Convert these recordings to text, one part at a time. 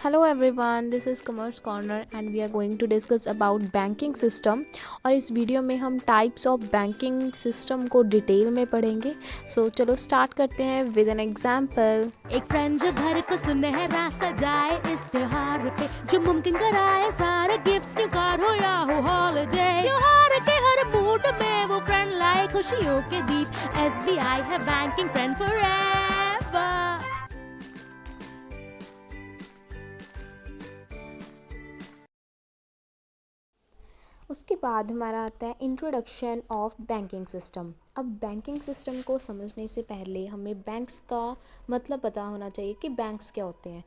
Hello everyone, this is commerce corner and we are going to discuss about banking system. और इस video में हम types of banking system को detail में पढ़ेंगे। सो चलो स्टार्ट करते हैं विद एन एग्जांपल। एक फ्रेंड जो घर को सुनहरा सजाए इस त्योहार पे, जो मुमकिन कराए सारे गिफ्ट्स न्यू कार हो या हो हॉलिडे। त्योहार के हर मूड में वो फ्रेंड लाए खुशियों के दीप। SBI है बैंकिंग फ्रेंड फॉरएवर। उसके बाद हमारा आता है इंट्रोडक्शन ऑफ बैंकिंग सिस्टम। अब बैंकिंग सिस्टम को समझने से पहले हमें बैंक्स का मतलब पता होना चाहिए कि बैंक्स क्या होते हैं।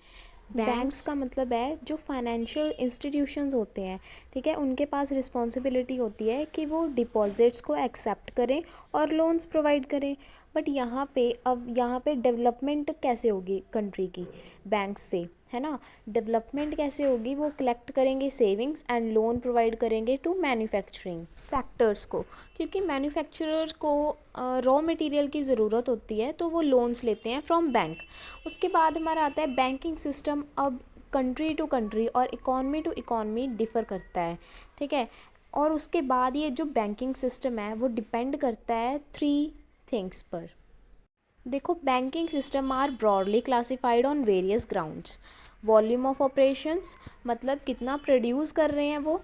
बैंक्स का मतलब है जो फाइनेंशियल इंस्टीट्यूशंस होते हैं, ठीक है, उनके पास रिस्पॉन्सिबिलिटी होती है कि वो डिपॉजिट्स को एक्सेप्ट करें और लोन्स प्रोवाइड करें। बट यहाँ पे डेवलपमेंट कैसे होगी कंट्री की बैंक्स से, है ना। डेवलपमेंट कैसे होगी, वो कलेक्ट करेंगे सेविंग्स एंड लोन प्रोवाइड करेंगे टू मैन्युफैक्चरिंग सेक्टर्स को, क्योंकि मैन्युफैक्चरर्स को रॉ मटेरियल की ज़रूरत होती है तो वो लोन्स लेते हैं फ्रॉम बैंक। उसके बाद हमारा आता है बैंकिंग सिस्टम। अब कंट्री टू कंट्री और इकॉनमी टू इकॉनमी डिफ़र करता है, ठीक है। और उसके बाद ये जो बैंकिंग सिस्टम है वो डिपेंड करता है 3 थिंग्स पर। देखो, banking system are broadly classified on various grounds. Volume of operations, मतलब कितना प्रोड्यूस कर रहे हैं वो।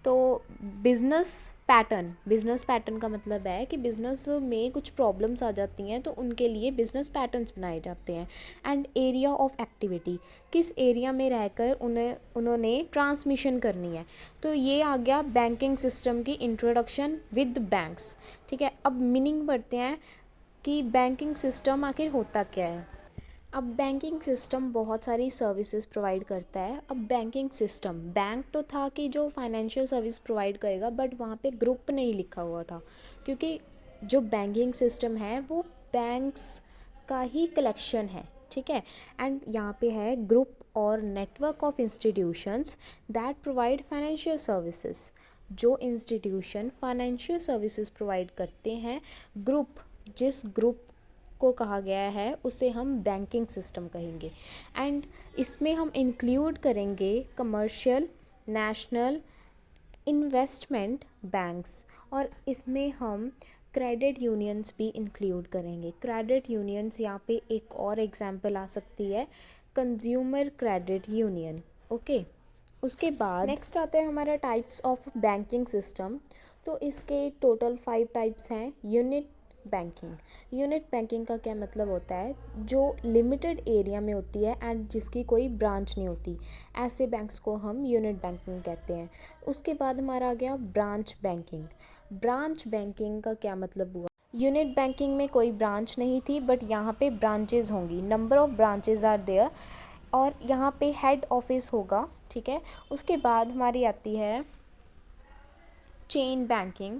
तो बिजनेस पैटर्न का मतलब है कि बिजनेस में कुछ प्रॉब्लम्स आ जाती हैं तो उनके लिए बिजनेस पैटर्न्स बनाए जाते हैं। एंड एरिया ऑफ एक्टिविटी, किस एरिया में रहकर उन्होंने ट्रांसमिशन करनी है। तो ये आ गया बैंकिंग सिस्टम की इंट्रोडक्शन विद बैंक्स, ठीक है। अब मीनिंग पढ़ते हैं कि बैंकिंग सिस्टम आखिर होता क्या है। अब बैंकिंग सिस्टम बहुत सारी सर्विसेज प्रोवाइड करता है। अब बैंकिंग सिस्टम, बैंक तो था कि जो फाइनेंशियल सर्विस प्रोवाइड करेगा, बट वहाँ पे ग्रुप नहीं लिखा हुआ था, क्योंकि जो बैंकिंग सिस्टम है वो बैंक्स का ही कलेक्शन है, ठीक है। एंड यहाँ पे है ग्रुप और network of institutions that provide financial services. जो इंस्टीट्यूशन फाइनेंशियल सर्विसेज प्रोवाइड करते हैं, जिस ग्रुप को कहा गया है उसे हम बैंकिंग सिस्टम कहेंगे। एंड इसमें हम इंक्लूड करेंगे कमर्शियल, नेशनल, इन्वेस्टमेंट बैंक्स, और इसमें हम क्रेडिट यूनियंस भी इंक्लूड करेंगे। क्रेडिट यूनियंस, यहाँ पे एक और एग्जांपल आ सकती है कंज्यूमर क्रेडिट यूनियन, ओके। उसके बाद नेक्स्ट आता है हमारा टाइप्स ऑफ बैंकिंग सिस्टम। तो इसके टोटल 5 टाइप्स हैं। यूनिट बैंकिंग का क्या मतलब होता है, जो लिमिटेड एरिया में होती है एंड जिसकी कोई ब्रांच नहीं होती, ऐसे बैंक्स को हम यूनिट बैंकिंग कहते हैं। उसके बाद हमारा आ गया ब्रांच बैंकिंग। ब्रांच बैंकिंग का क्या मतलब हुआ, यूनिट बैंकिंग में कोई ब्रांच नहीं थी बट यहाँ पे ब्रांचेज होंगी, number of branches are there, और यहाँ पे हेड ऑफिस होगा, ठीक है। उसके बाद हमारी आती है चेन बैंकिंग।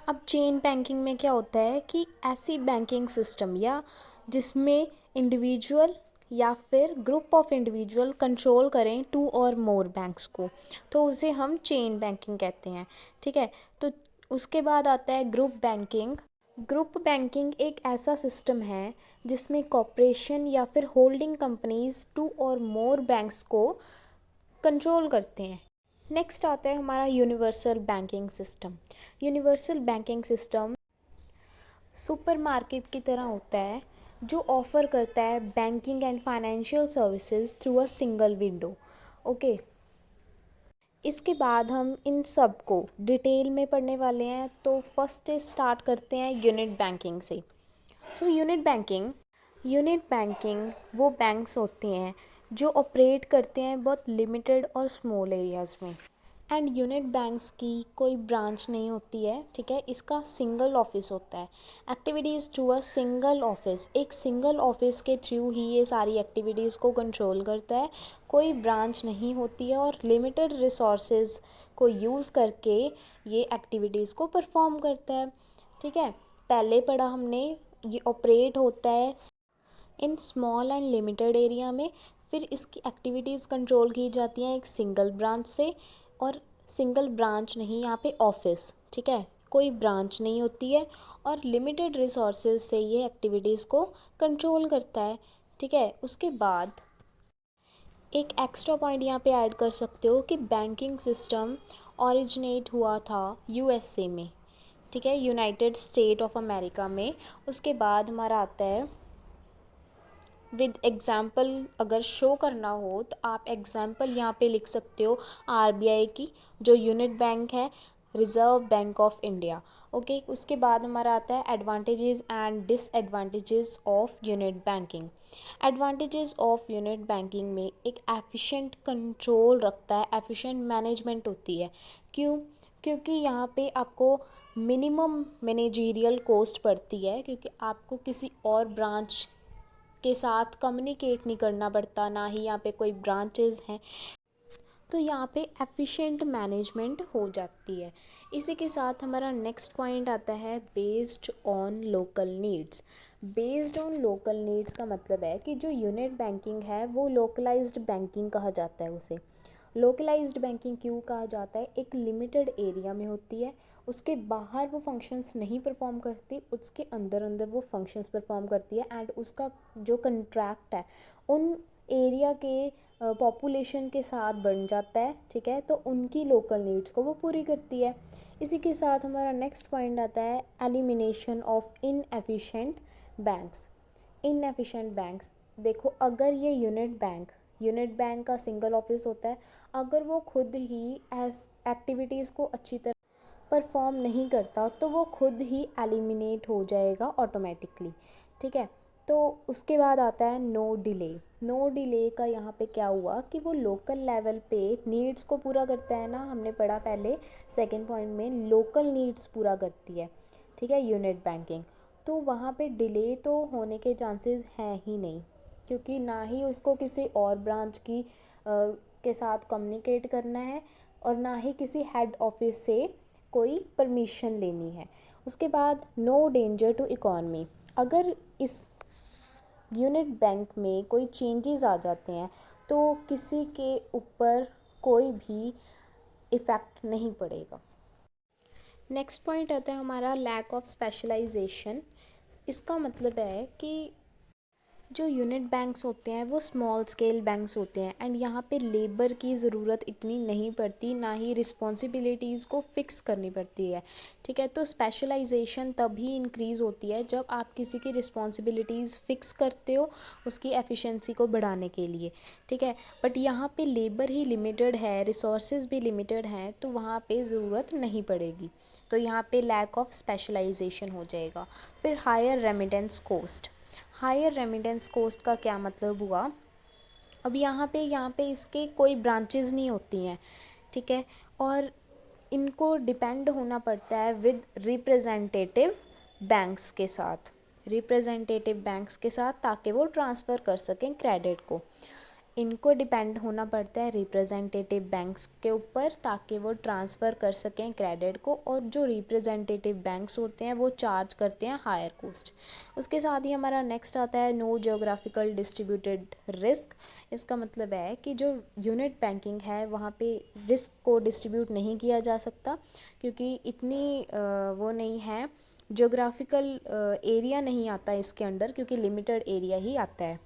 अब चेन बैंकिंग में क्या होता है कि ऐसी बैंकिंग सिस्टम या जिसमें इंडिविजुअल या फिर ग्रुप ऑफ इंडिविजुअल कंट्रोल करें 2 और मोर बैंक्स को, तो उसे हम चेन बैंकिंग कहते हैं, ठीक है। तो उसके बाद आता है ग्रुप बैंकिंग। ग्रुप बैंकिंग एक ऐसा सिस्टम है जिसमें कॉरपोरेशन या फिर होल्डिंग कंपनीज 2 और मोर बैंक्स को कंट्रोल करते हैं। नेक्स्ट आता है हमारा universal banking system. Universal banking system supermarket की तरह होता है जो ऑफ़र करता है banking and financial services through a single window, okay. इसके बाद हम इन सब को डिटेल में पढ़ने वाले हैं। तो फर्स्ट स्टार्ट करते हैं यूनिट बैंकिंग से। सो यूनिट बैंकिंग वो बैंक्स होते हैं जो ऑपरेट करते हैं बहुत लिमिटेड और स्मॉल एरियाज़ में। एंड यूनिट बैंक्स की कोई ब्रांच नहीं होती है, ठीक है। इसका सिंगल ऑफिस होता है। Activities through a single office, एक सिंगल ऑफिस के थ्रू ही ये सारी एक्टिविटीज़ को कंट्रोल करता है। कोई ब्रांच नहीं होती है और लिमिटेड रिसोर्सेज को यूज़ करके ये एक्टिविटीज़ को परफॉर्म करता है, ठीक है। पहले पढ़ा हमने, ये ऑपरेट होता है in small and limited area में, फिर इसकी एक्टिविटीज़ कंट्रोल की जाती हैं एक सिंगल ब्रांच से। और सिंगल ब्रांच नहीं, यहाँ पे ऑफिस, ठीक है, कोई ब्रांच नहीं होती है और लिमिटेड रिसोर्सेज से ये एक्टिविटीज़ को कंट्रोल करता है, ठीक है। उसके बाद एक एक्स्ट्रा पॉइंट यहाँ पे ऐड कर सकते हो कि बैंकिंग सिस्टम ओरिजिनेट हुआ था यूएसए में, ठीक है, यूनाइटेड स्टेट ऑफ अमेरिका में। उसके बाद हमारा आता है विद एग्ज़ाम्पल, अगर शो करना हो तो आप एग्ज़ाम्पल यहाँ पे लिख सकते हो आरबीआई की, जो यूनिट बैंक है, reserve bank of India. Okay, उसके बाद हमारा आता है advantages and disadvantages of unit banking. Advantages of unit banking में एक एफिशिएंट कंट्रोल रखता है, एफिशिएंट मैनेजमेंट होती है। क्यों? क्योंकि यहाँ पे आपको मिनिमम मैनेजरियल कॉस्ट पड़ती है, क्योंकि आपको किसी और ब्रांच के साथ कम्युनिकेट नहीं करना पड़ता, ना ही यहाँ पे कोई ब्रांचेस हैं, तो यहाँ पे एफिशिएंट मैनेजमेंट हो जाती है। इसी के साथ हमारा नेक्स्ट पॉइंट आता है based on local needs. Based on local needs का मतलब है कि जो यूनिट बैंकिंग है वो लोकलाइज्ड बैंकिंग कहा जाता है उसे। लोकलाइज्ड बैंकिंग क्यों कहा जाता है? एक लिमिटेड एरिया में होती है, उसके बाहर वो फंक्शंस नहीं परफॉर्म करती, उसके अंदर अंदर वो फंक्शंस परफॉर्म करती है, एंड उसका जो कंट्रैक्ट है उन एरिया के पॉपुलेशन के साथ बन जाता है, ठीक है, तो उनकी लोकल नीड्स को वो पूरी करती है। इसी के साथ हमारा नेक्स्ट पॉइंट आता है elimination of inefficient banks. Inefficient banks, देखो अगर ये यूनिट बैंक का सिंगल ऑफिस होता है, अगर वो खुद ही एज एक्टिविटीज़ को अच्छी तरह परफॉर्म नहीं करता तो वो खुद ही एलिमिनेट हो जाएगा ऑटोमेटिकली, ठीक है। तो उसके बाद आता है नो डिले। नो डिले का यहाँ पे क्या हुआ कि वो लोकल लेवल पे नीड्स को पूरा करता है ना, हमने पढ़ा पहले सेकंड पॉइंट में, लोकल नीड्स पूरा करती है, ठीक है, यूनिट बैंकिंग। तो वहाँ पे डिले तो होने के चांसेस हैं ही नहीं, क्योंकि ना ही उसको किसी और ब्रांच के साथ कम्युनिकेट करना है, और ना ही किसी हेड ऑफिस से कोई परमिशन लेनी है। उसके बाद नो डेंजर टू इकॉनमी। अगर इस यूनिट बैंक में कोई चेंजेस आ जाते हैं तो किसी के ऊपर कोई भी इफ़ेक्ट नहीं पड़ेगा। नेक्स्ट पॉइंट आता है हमारा लैक ऑफ स्पेशलाइजेशन। इसका मतलब है कि जो यूनिट बैंक्स होते हैं वो स्मॉल स्केल बैंक्स होते हैं, एंड यहाँ पे लेबर की ज़रूरत इतनी नहीं पड़ती, ना ही रिस्पॉन्सिबिलिटीज़ को फ़िक्स करनी पड़ती है, ठीक है। तो स्पेशलाइजेशन तभी इंक्रीज़ होती है जब आप किसी की रिस्पॉन्सिबिलिटीज़ फ़िक्स करते हो उसकी एफिशिएंसी को बढ़ाने के लिए, ठीक है। बट यहाँ पे लेबर ही लिमिटेड है, रिसोर्सेज भी लिमिटेड हैं, तो वहाँ पे ज़रूरत नहीं पड़ेगी, तो यहाँ पे लैक ऑफ स्पेशलाइजेशन हो जाएगा। फिर higher remittance cost. Higher remittance cost का क्या मतलब हुआ? अब यहाँ पे इसके कोई ब्रांचेस नहीं होती हैं, ठीक है, और इनको डिपेंड होना पड़ता है विद रिप्रेजेंटेटिव बैंक्स के साथ, ताकि वो ट्रांसफ़र कर सकें क्रेडिट को। इनको डिपेंड होना पड़ता है रिप्रेजेंटेटिव बैंक्स के ऊपर, ताकि वो ट्रांसफ़र कर सकें क्रेडिट को, और जो रिप्रेजेंटेटिव बैंक्स होते हैं वो चार्ज करते हैं हायर कॉस्ट। उसके साथ ही हमारा नेक्स्ट आता है नो जियोग्राफिकल डिस्ट्रीब्यूटेड रिस्क। इसका मतलब है कि जो यूनिट बैंकिंग है वहाँ पे रिस्क को डिस्ट्रीब्यूट नहीं किया जा सकता, क्योंकि इतनी वो नहीं है, जियोग्राफिकल एरिया नहीं आता इसके अंडर, क्योंकि लिमिटेड एरिया ही आता है।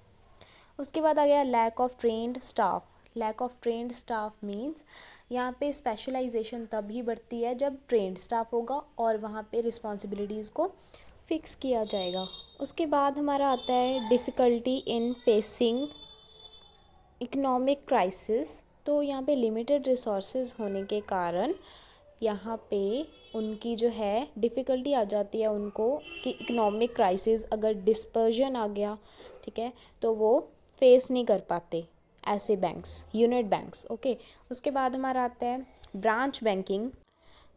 उसके बाद आ गया lack of trained staff. Lack of trained staff means यहाँ पे स्पेशलाइजेशन तभी बढ़ती है जब ट्रेंड स्टाफ होगा और वहाँ पे रिस्पॉन्सिबिलिटीज़ को फिक्स किया जाएगा। उसके बाद हमारा आता है difficulty in facing economic crisis. तो यहाँ पे लिमिटेड रिसोर्सेज होने के कारण यहाँ पे उनकी जो है डिफ़िकल्टी आ जाती है उनको, कि इकोनॉमिक क्राइसिस अगर डिस्पर्जन आ गया, ठीक है, तो वो फेस नहीं कर पाते ऐसे बैंक्स, यूनिट बैंक्स। ओके, उसके बाद हमारा आता है ब्रांच बैंकिंग।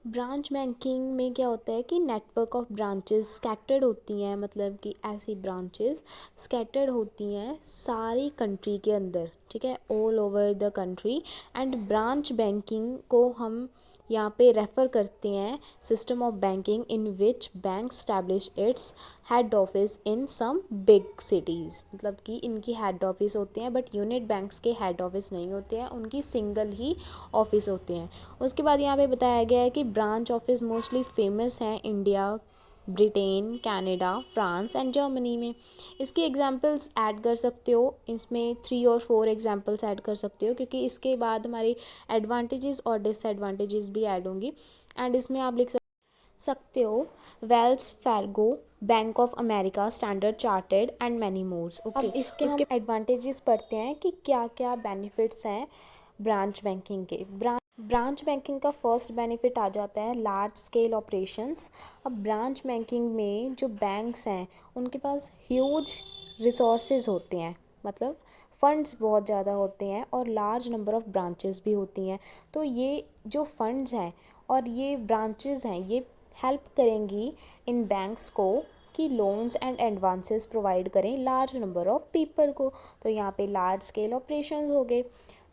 ब्रांच बैंकिंग में क्या होता है कि नेटवर्क ऑफ ब्रांचेस स्कैटर्ड होती हैं, मतलब कि ऐसी ब्रांचेस स्कैटर्ड होती हैं सारी कंट्री के अंदर, ठीक है, all over the country. And branch banking को हम यहाँ पे रेफ़र करते हैं system of banking in which bank establish its head office in some big cities. मतलब कि इनकी हेड ऑफिस होते हैं, बट यूनिट बैंक्स के हेड ऑफिस नहीं होते हैं, उनकी सिंगल ही ऑफिस होते हैं। उसके बाद यहाँ पे बताया गया है कि ब्रांच ऑफिस मोस्टली फेमस हैं India Britain, Canada, France and Germany में। इसकी एग्जांपल्स ऐड कर सकते हो, इसमें 3 और 4 एग्जांपल्स ऐड कर सकते हो, क्योंकि इसके बाद हमारी एडवांटेजेस और डिसएडवांटेजेस भी ऐड होंगी। एंड इसमें आप लिख सकते हो Wells Fargo, bank of America, Standard Chartered and many mores. Okay, इसके हम एडवांटेजेस पढ़ते हैं कि क्या क्या बेनिफिट्स हैं ब्रांच बैंकिंग के। ब्रांच बैंकिंग का फर्स्ट बेनिफिट आ जाता है लार्ज स्केल ऑपरेशंस। अब ब्रांच बैंकिंग में जो बैंक्स हैं उनके पास ह्यूज रिसोर्सेज होते हैं, मतलब फंड्स बहुत ज़्यादा होते हैं और लार्ज नंबर ऑफ़ ब्रांचेस भी होती हैं। तो ये जो फंड्स हैं और ये ब्रांचेस हैं ये हेल्प करेंगी इन बैंक्स को कि लोन्स एंड एडवांसेस प्रोवाइड करें लार्ज नंबर ऑफ़ पीपल को। तो यहाँ पे लार्ज स्केल ऑपरेशंस हो गए।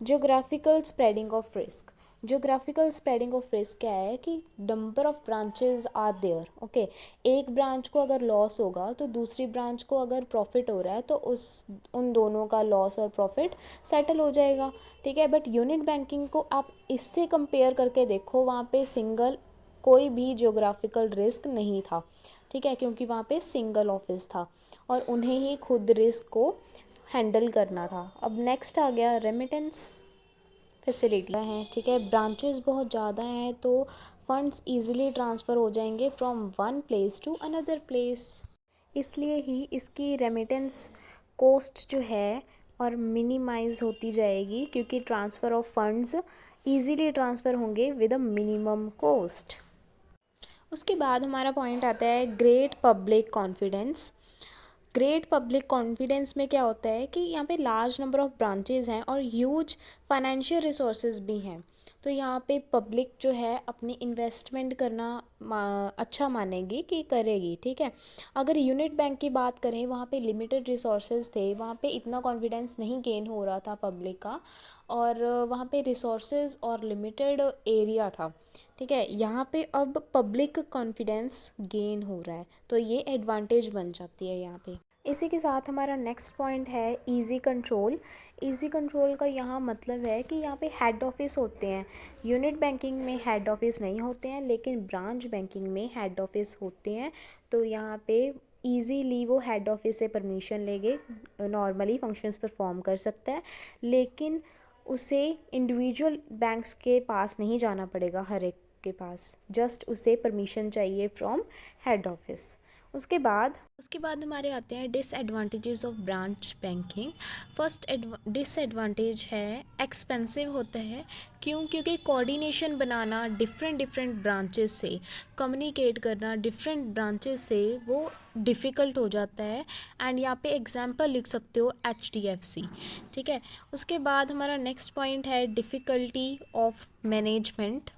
Geographical spreading of risk. Geographical spreading of risk क्या है कि number of branches are there. Okay, एक ब्रांच को अगर लॉस होगा तो दूसरी ब्रांच को अगर प्रॉफिट हो रहा है तो उन दोनों का लॉस और प्रॉफिट सेटल हो जाएगा। ठीक है, बट यूनिट बैंकिंग को आप इससे कंपेयर करके देखो, वहाँ पे सिंगल कोई भी ज्योग्राफिकल रिस्क नहीं था। ठीक है, क्योंकि वहाँ पे सिंगल ऑफिस था और उन्हें ही खुद रिस्क को हैंडल करना था। अब नेक्स्ट आ गया रेमिटेंस फैसिलिटी हैं। ठीक है, ब्रांचेस बहुत ज़्यादा हैं तो फंड्स इजीली ट्रांसफ़र हो जाएंगे from one place to another place. इसलिए ही इसकी रेमिटेंस कॉस्ट जो है और मिनिमाइज होती जाएगी, क्योंकि transfer of funds easily transfer होंगे विद अ मिनिमम कॉस्ट। उसके बाद हमारा पॉइंट आता है great public confidence. Great public confidence में क्या होता है कि यहाँ पे लार्ज नंबर ऑफ़ ब्रांचेस हैं और ह्यूज फाइनेंशियल रिसोर्सेज भी हैं। तो यहाँ पे पब्लिक जो है अपनी इन्वेस्टमेंट करना अच्छा मानेगी कि करेगी। ठीक है, अगर यूनिट बैंक की बात करें वहाँ पे लिमिटेड रिसोर्सेज थे, वहाँ पे इतना कॉन्फिडेंस नहीं गेन हो रहा था पब्लिक का, और वहाँ पे रिसोर्सेज और लिमिटेड एरिया था। ठीक है, यहाँ पे अब पब्लिक कॉन्फिडेंस गेन हो रहा है, तो ये एडवांटेज बन जाती है यहाँ पे। इसी के साथ हमारा नेक्स्ट पॉइंट है इजी कंट्रोल। इजी कंट्रोल का यहाँ मतलब है कि यहाँ पे हेड ऑफिस होते हैं। यूनिट बैंकिंग में हेड ऑफिस नहीं होते हैं, लेकिन ब्रांच बैंकिंग में हेड ऑफिस होते हैं। तो यहाँ पे ईजीली वो हेड ऑफिस से परमिशन लेके नॉर्मली फंक्शंस परफॉर्म कर सकता है, लेकिन उसे इंडिविजुअल बैंक्स के पास नहीं जाना पड़ेगा, हर एक के पास जस्ट उसे परमिशन चाहिए फ्रॉम हेड ऑफिस। उसके बाद हमारे आते हैं disadvantages of branch banking. First disadvantage है एक्सपेंसिव होता है। क्यों? क्योंकि कोऑर्डिनेशन बनाना डिफरेंट ब्रांचेस से, कम्युनिकेट करना डिफरेंट ब्रांचेस से वो डिफ़िकल्ट हो जाता है। एंड यहाँ पे एग्जांपल लिख सकते हो HDFC। ठीक है, उसके बाद हमारा नेक्स्ट पॉइंट है difficulty of management.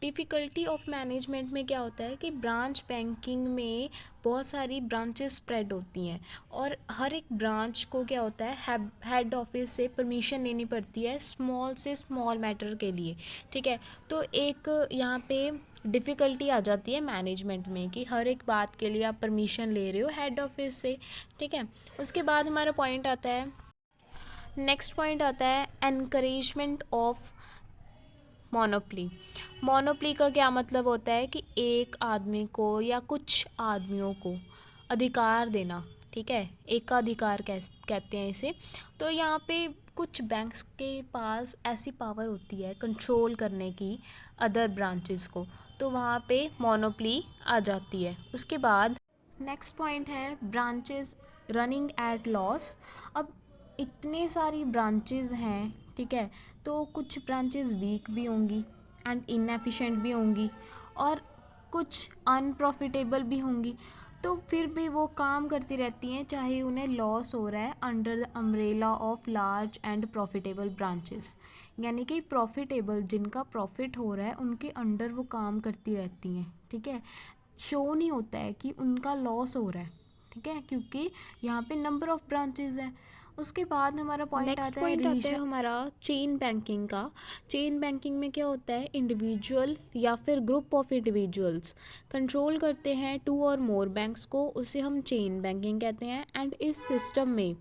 Difficulty of management में क्या होता है कि ब्रांच बैंकिंग में बहुत सारी ब्रांचेस स्प्रेड होती हैं और हर एक ब्रांच को क्या होता है हेड ऑफिस से परमिशन लेनी पड़ती है स्मॉल से स्मॉल मैटर के लिए। ठीक है, तो एक यहाँ पे डिफ़िकल्टी आ जाती है मैनेजमेंट में कि हर एक बात के लिए आप परमिशन ले रहे हो हेड ऑफिस से। ठीक है, उसके बाद हमारा पॉइंट आता है, नेक्स्ट पॉइंट आता है एनकरेजमेंट ऑफ मोनोपली। मोनोपली का क्या मतलब होता है कि एक आदमी को या कुछ आदमियों को अधिकार देना। ठीक है, एकाधिकार कहते हैं इसे। तो यहाँ पे कुछ बैंक्स के पास ऐसी पावर होती है कंट्रोल करने की अदर ब्रांचेस को, तो वहाँ पे मोनोपली आ जाती है। उसके बाद नेक्स्ट पॉइंट है ब्रांचेस रनिंग एट लॉस। अब इतने सारी ब्रांचेस हैं, ठीक है, तो कुछ ब्रांचेस वीक भी होंगी एंड इनएफिशिएंट भी होंगी और कुछ अनप्रॉफिटेबल भी होंगी, तो फिर भी वो काम करती रहती हैं चाहे उन्हें लॉस हो रहा है under the umbrella of large and profitable branches. यानी कि प्रॉफिटेबल, जिनका प्रॉफिट हो रहा है उनके अंडर वो काम करती रहती हैं। ठीक है, शो नहीं होता है कि उनका लॉस हो रहा है। ठीक है, क्योंकि यहाँ पे नंबर ऑफ़ ब्रांचेस हैं। उसके बाद हमारा पॉइंट आता है हमारा चेन बैंकिंग का। चेन बैंकिंग में क्या होता है, इंडिविजुअल या फिर ग्रुप ऑफ इंडिविजुअल्स कंट्रोल करते हैं 2 और मोर बैंक्स को, उसे हम चेन बैंकिंग कहते हैं। एंड इस सिस्टम में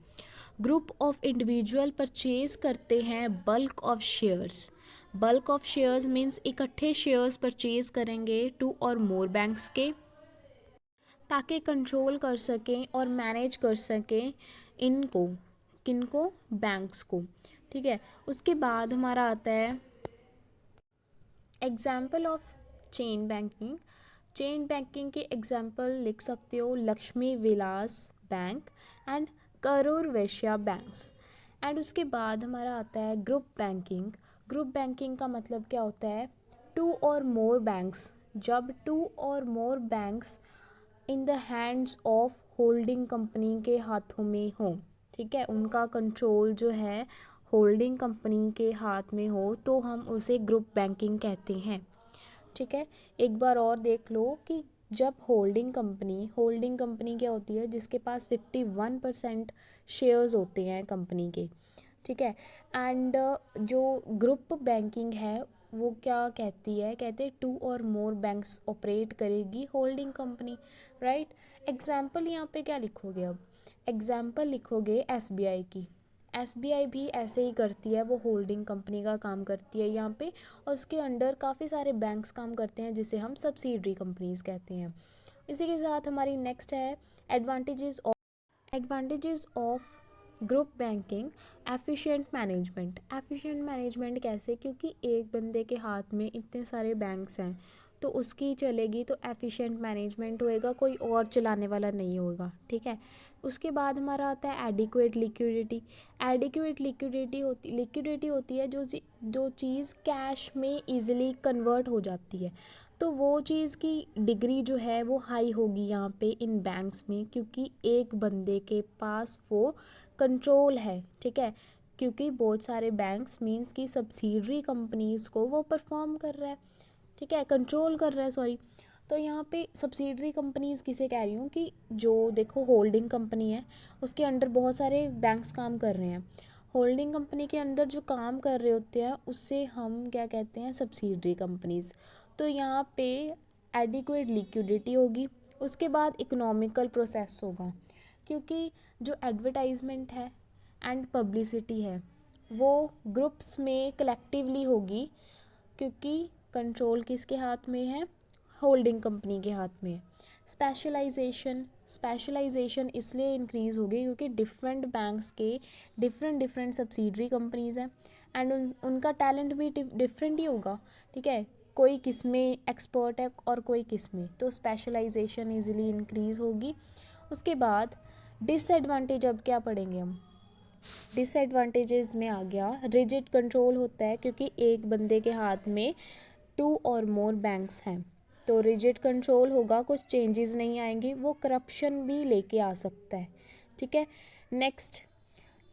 ग्रुप ऑफ इंडिविजुअल परचेज करते हैं bulk of shares. Bulk of shares means इकट्ठे शेयर्स परचेज करेंगे 2 और मोर बैंक्स के। ताकि कंट्रोल कर सकें और मैनेज कर सकें इनको, किनको, बैंक्स को। ठीक है, उसके बाद हमारा आता है example of chain banking. Chain banking के एग्जाम्पल लिख सकते हो Lakshmi Vilas bank and Karur Vysya banks. And उसके बाद हमारा आता है ग्रुप बैंकिंग। ग्रुप बैंकिंग का मतलब क्या होता है, टू और मोर बैंक्स, जब टू और more banks in the hands of holding company के हाथों में हो। ठीक है, उनका कंट्रोल जो है होल्डिंग कंपनी के हाथ में हो तो हम उसे ग्रुप बैंकिंग कहते हैं। ठीक है, एक बार और देख लो कि जब होल्डिंग कंपनी क्या होती है, जिसके पास 51% शेयर्स होते हैं कंपनी के। ठीक है, एंड जो ग्रुप बैंकिंग है वो क्या कहती है, कहते हैं टू और मोर बैंक्स ऑपरेट करेगी होल्डिंग कंपनी। राइट, एग्जाम्पल यहाँ पे क्या लिखोगे, अब एग्जाम्पल लिखोगे एसबीआई की। एसबीआई भी ऐसे ही करती है, वो होल्डिंग कंपनी का काम करती है यहाँ पे, और उसके अंडर काफ़ी सारे बैंक्स काम करते हैं जिसे हम सब्सिडरी कंपनीज कहते हैं। इसी के साथ हमारी नेक्स्ट है advantages of group banking. Efficient management. Efficient management कैसे, क्योंकि एक बंदे के हाथ में इतने सारे बैंक्स हैं तो उसकी चलेगी तो एफिशिएंट मैनेजमेंट होएगा, कोई और चलाने वाला नहीं होगा। ठीक है, उसके बाद हमारा आता है एडिक्वेट लिक्विडिटी। एडिक्वेट लिक्विडिटी होती है जो चीज़ कैश में ईजिली कन्वर्ट हो जाती है, तो वो चीज़ की डिग्री जो है वो हाई होगी यहाँ पे इन बैंक्स में, क्योंकि एक बंदे के पास वो कंट्रोल है। ठीक है, क्योंकि बहुत सारे बैंक्स मींस की सब्सिडरी कंपनीज़ को वो परफॉर्म कर रहा है। ठीक है, कंट्रोल कर रहा है, सॉरी। तो यहाँ पे सब्सिडरी कंपनीज़ किसे कह रही हूँ कि जो देखो होल्डिंग कंपनी है उसके अंडर बहुत सारे बैंक्स काम कर रहे हैं। होल्डिंग कंपनी के अंदर जो काम कर रहे होते हैं उससे हम क्या कहते हैं, सब्सिडरी कंपनीज़। तो यहाँ पे एडिक्वेट लिक्विडिटी होगी। उसके बाद इकोनॉमिकल प्रोसेस होगा, क्योंकि जो एडवर्टाइजमेंट है एंड पब्लिसिटी है वो ग्रुप्स में कलेक्टिवली होगी, क्योंकि कंट्रोल किसके हाथ में है, होल्डिंग कंपनी के हाथ में है। स्पेशलाइजेशन इसलिए इंक्रीज़ होगी क्योंकि डिफरेंट बैंक्स के डिफरेंट सब्सिडरी कंपनीज़ हैं एंड उनका टैलेंट भी डिफरेंट ही होगा। ठीक है, कोई किस में एक्सपर्ट है और कोई किस में, तो स्पेशलाइजेशन इजीली इंक्रीज़ होगी। उसके बाद डिसएडवांटेज, अब क्या पढ़ेंगे हम, डिसएडवांटेजेस में आ गया रिजिड कंट्रोल होता है, क्योंकि एक बंदे के हाथ में टू और मोर बैंक्स हैं तो रिजिड कंट्रोल होगा, कुछ चेंजेस नहीं आएंगी, वो करप्शन भी लेके आ सकता है। ठीक है, next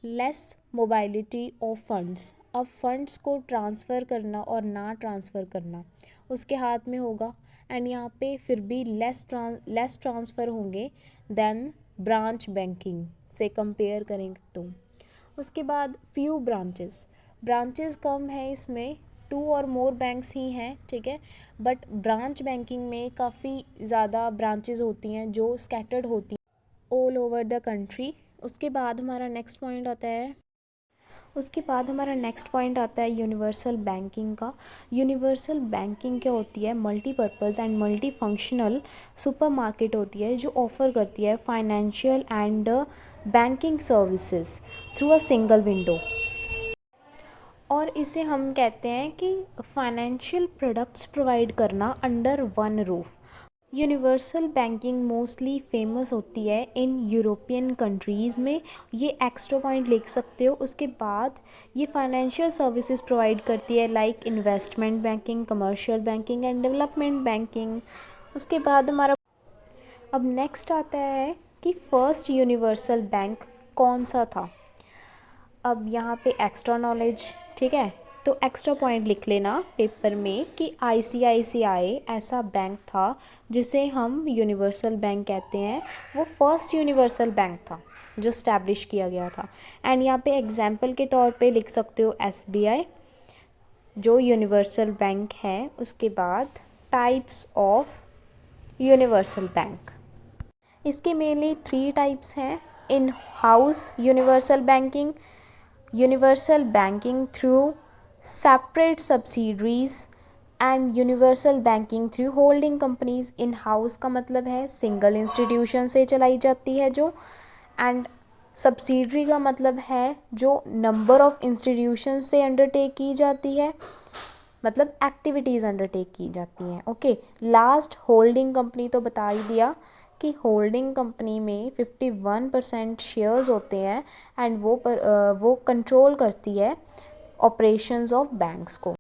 less mobility of funds. अब फंड्स को ट्रांसफ़र करना और ना ट्रांसफ़र करना उसके हाथ में होगा, एंड यहाँ पे फिर भी लेस ट्रांसफ़र होंगे देन ब्रांच बैंकिंग से कंपेयर करेंगे तो। उसके बाद फ्यू ब्रांचेस कम है, इसमें टू और मोर बैंक्स ही हैं। ठीक है, बट ब्रांच बैंकिंग में काफ़ी ज़्यादा ब्रांचेस होती हैं जो स्कैटर्ड होती हैं ऑल ओवर द कंट्री। उसके बाद हमारा नेक्स्ट पॉइंट आता है यूनिवर्सल बैंकिंग का। यूनिवर्सल बैंकिंग क्या होती है, multipurpose and multi functional supermarket होती है जो ऑफ़र करती है financial and banking services through a single window, और इसे हम कहते हैं कि फाइनेंशियल प्रोडक्ट्स प्रोवाइड करना under one roof. Universal banking mostly famous होती है इन यूरोपियन कंट्रीज़ में, ये एक्स्ट्रा पॉइंट लिख सकते हो। उसके बाद ये फाइनेंशियल सर्विसेज प्रोवाइड करती है like investment banking, commercial banking and development banking. उसके बाद हमारा अब नेक्स्ट आता है कि फर्स्ट यूनिवर्सल बैंक कौन सा था। अब यहाँ पे एक्स्ट्रा नॉलेज, ठीक है, तो एक्स्ट्रा पॉइंट लिख लेना पेपर में कि आईसीआईसीआई ऐसा बैंक था जिसे हम यूनिवर्सल बैंक कहते हैं, वो फर्स्ट यूनिवर्सल बैंक था जो स्टैब्लिश किया गया था। एंड यहाँ पे एग्जाम्पल के तौर पे लिख सकते हो एसबीआई जो यूनिवर्सल बैंक है। उसके बाद टाइप्स ऑफ यूनिवर्सल बैंक, इसके मेनली 3 टाइप्स हैं, in house universal banking, universal banking through separate subsidiaries and universal banking through holding companies. In house का मतलब है सिंगल इंस्टीट्यूशन से चलाई जाती है जो। एंड सब्सिडरी का मतलब है जो नंबर ऑफ इंस्टीट्यूशन से अंडरटेक की जाती है, मतलब एक्टिविटीज़ अंडरटेक की जाती हैं। ओके, लास्ट होल्डिंग कंपनी तो बता ही दिया कि होल्डिंग कंपनी में 51% शेयर्स होते हैं एंड वो कंट्रोल करती है ऑपरेशंस ऑफ बैंक्स को।